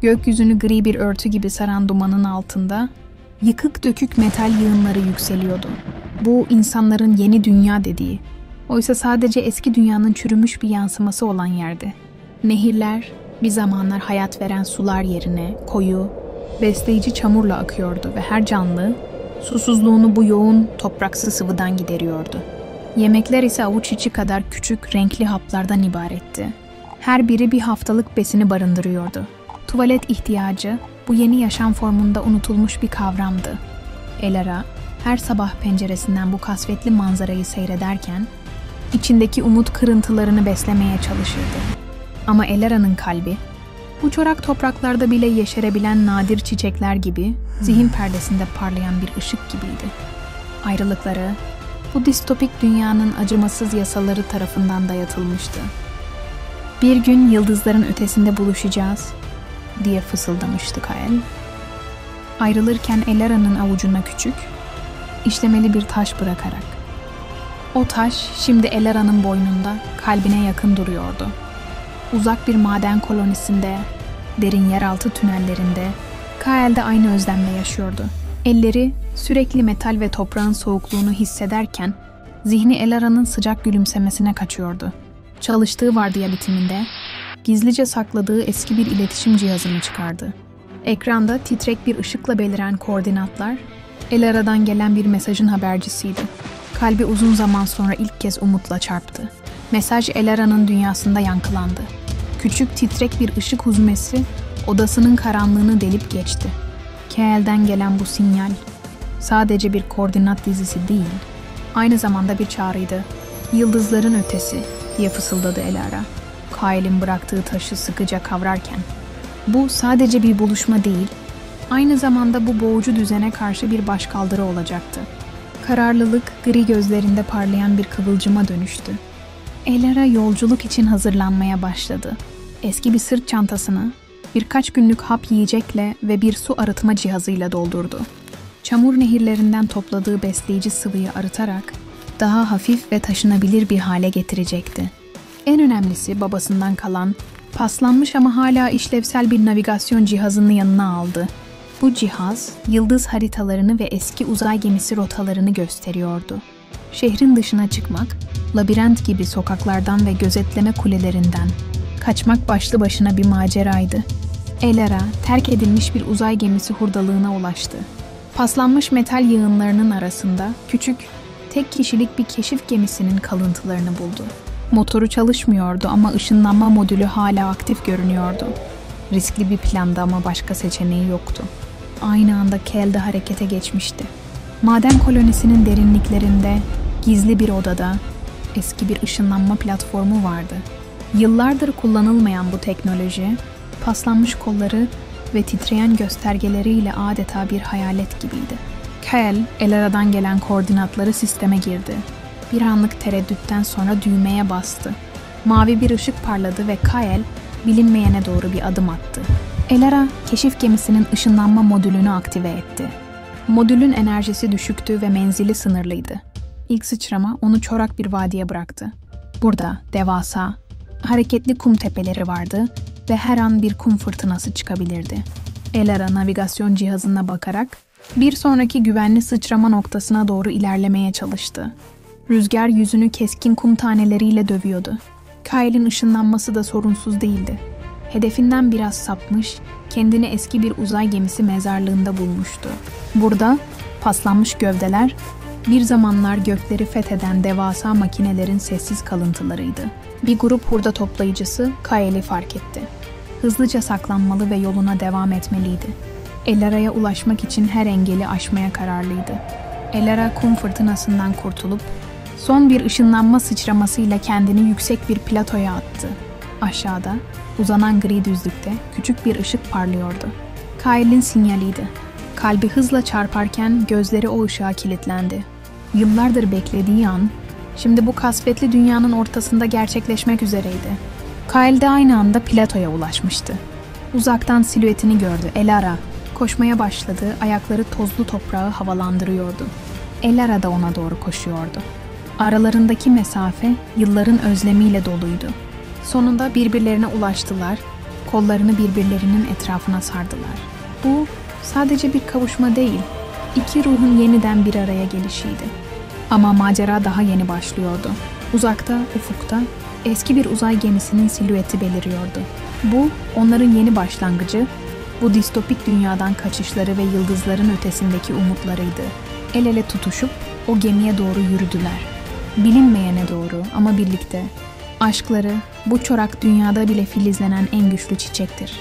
Gökyüzünü gri bir örtü gibi saran dumanın altında yıkık dökük metal yığınları yükseliyordu. Bu insanların yeni dünya dediği, oysa sadece eski dünyanın çürümüş bir yansıması olan yerdi. Nehirler bir zamanlar hayat veren sular yerine koyu, besleyici çamurla akıyordu ve her canlı susuzluğunu bu yoğun topraksız sıvıdan gideriyordu. Yemekler ise avuç içi kadar küçük renkli haplardan ibaretti. Her biri bir haftalık besini barındırıyordu. Tuvalet ihtiyacı bu yeni yaşam formunda unutulmuş bir kavramdı. Elara her sabah penceresinden bu kasvetli manzarayı seyrederken içindeki umut kırıntılarını beslemeye çalışırdı. Ama Elara'nın kalbi bu çorak topraklarda bile yeşerebilen nadir çiçekler gibi zihin perdesinde parlayan bir ışık gibiydi. Ayrılıkları bu distopik dünyanın acımasız yasaları tarafından dayatılmıştı. "Bir gün yıldızların ötesinde buluşacağız," diye fısıldamıştı Kael. Ayrılırken Elara'nın avucuna küçük, işlemeli bir taş bırakarak. O taş şimdi Elara'nın boynunda, kalbine yakın duruyordu. Uzak bir maden kolonisinde, derin yeraltı tünellerinde, Kael de aynı özlemle yaşıyordu. Elleri sürekli metal ve toprağın soğukluğunu hissederken, zihni Elara'nın sıcak gülümsemesine kaçıyordu. Çalıştığı vardiya bitiminde, gizlice sakladığı eski bir iletişim cihazını çıkardı. Ekranda titrek bir ışıkla beliren koordinatlar, Elara'dan gelen bir mesajın habercisiydi. Kalbi uzun zaman sonra ilk kez umutla çarptı. Mesaj Elara'nın dünyasında yankılandı. Küçük titrek bir ışık huzmesi odasının karanlığını delip geçti. Kael'den gelen bu sinyal sadece bir koordinat dizisi değil, aynı zamanda bir çağrıydı. "Yıldızların ötesi," diye fısıldadı Elara, Kael'in bıraktığı taşı sıkıca kavrarken. Bu sadece bir buluşma değil, aynı zamanda bu boğucu düzene karşı bir başkaldırı olacaktı. Kararlılık gri gözlerinde parlayan bir kıvılcıma dönüştü. Elara yolculuk için hazırlanmaya başladı. Eski bir sırt çantasını birkaç günlük hap yiyecekle ve bir su arıtma cihazıyla doldurdu. Çamur nehirlerinden topladığı besleyici sıvıyı arıtarak daha hafif ve taşınabilir bir hale getirecekti. En önemlisi babasından kalan, paslanmış ama hala işlevsel bir navigasyon cihazını yanına aldı. Bu cihaz, yıldız haritalarını ve eski uzay gemisi rotalarını gösteriyordu. Şehrin dışına çıkmak, labirent gibi sokaklardan ve gözetleme kulelerinden kaçmak başlı başına bir maceraydı. Elara, terk edilmiş bir uzay gemisi hurdalığına ulaştı. Paslanmış metal yığınlarının arasında küçük, tek kişilik bir keşif gemisinin kalıntılarını buldu. Motoru çalışmıyordu ama ışınlanma modülü hala aktif görünüyordu. Riskli bir plandı ama başka seçeneği yoktu. Aynı anda Kael de harekete geçmişti. Maden kolonisinin derinliklerinde, gizli bir odada eski bir ışınlanma platformu vardı. Yıllardır kullanılmayan bu teknoloji, paslanmış kolları ve titreyen göstergeleriyle adeta bir hayalet gibiydi. Kael, Elara'dan gelen koordinatları sisteme girdi. Bir anlık tereddütten sonra düğmeye bastı. Mavi bir ışık parladı ve Kael, bilinmeyene doğru bir adım attı. Elara, keşif gemisinin ışınlanma modülünü aktive etti. Modülün enerjisi düşüktü ve menzili sınırlıydı. İlk sıçrama onu çorak bir vadiye bıraktı. Burada devasa, hareketli kum tepeleri vardı ve her an bir kum fırtınası çıkabilirdi. Elara navigasyon cihazına bakarak bir sonraki güvenli sıçrama noktasına doğru ilerlemeye çalıştı. Rüzgar yüzünü keskin kum taneleriyle dövüyordu. Kael'in ışınlanması da sorunsuz değildi. Hedefinden biraz sapmış, kendini eski bir uzay gemisi mezarlığında bulmuştu. Burada paslanmış gövdeler, bir zamanlar gökleri fetheden devasa makinelerin sessiz kalıntılarıydı. Bir grup hurda toplayıcısı Kael'i fark etti. Hızlıca saklanmalı ve yoluna devam etmeliydi. Elara'ya ulaşmak için her engeli aşmaya kararlıydı. Elara kum fırtınasından kurtulup son bir ışınlanma sıçramasıyla kendini yüksek bir platoya attı. Aşağıda, uzanan gri düzlükte küçük bir ışık parlıyordu. Kael'in sinyaliydi. Kalbi hızla çarparken gözleri o ışığa kilitlendi. Yıllardır beklediği an, şimdi bu kasvetli dünyanın ortasında gerçekleşmek üzereydi. Kael de aynı anda platoya ulaşmıştı. Uzaktan silüetini gördü. Elara, koşmaya başladı, ayakları tozlu toprağı havalandırıyordu. Elara da ona doğru koşuyordu. Aralarındaki mesafe yılların özlemiyle doluydu. Sonunda birbirlerine ulaştılar kollarını birbirlerinin etrafına sardılar. Bu sadece bir kavuşma değil, iki ruhun yeniden bir araya gelişiydi. Ama macera daha yeni başlıyordu. Uzakta, ufukta, eski bir uzay gemisinin silüeti beliriyordu. Bu, onların yeni başlangıcı, bu distopik dünyadan kaçışları ve yıldızların ötesindeki umutlarıydı. El ele tutuşup o gemiye doğru yürüdüler. Bilinmeyene doğru ama birlikte. Aşkları, bu çorak dünyada bile filizlenen en güçlü çiçektir.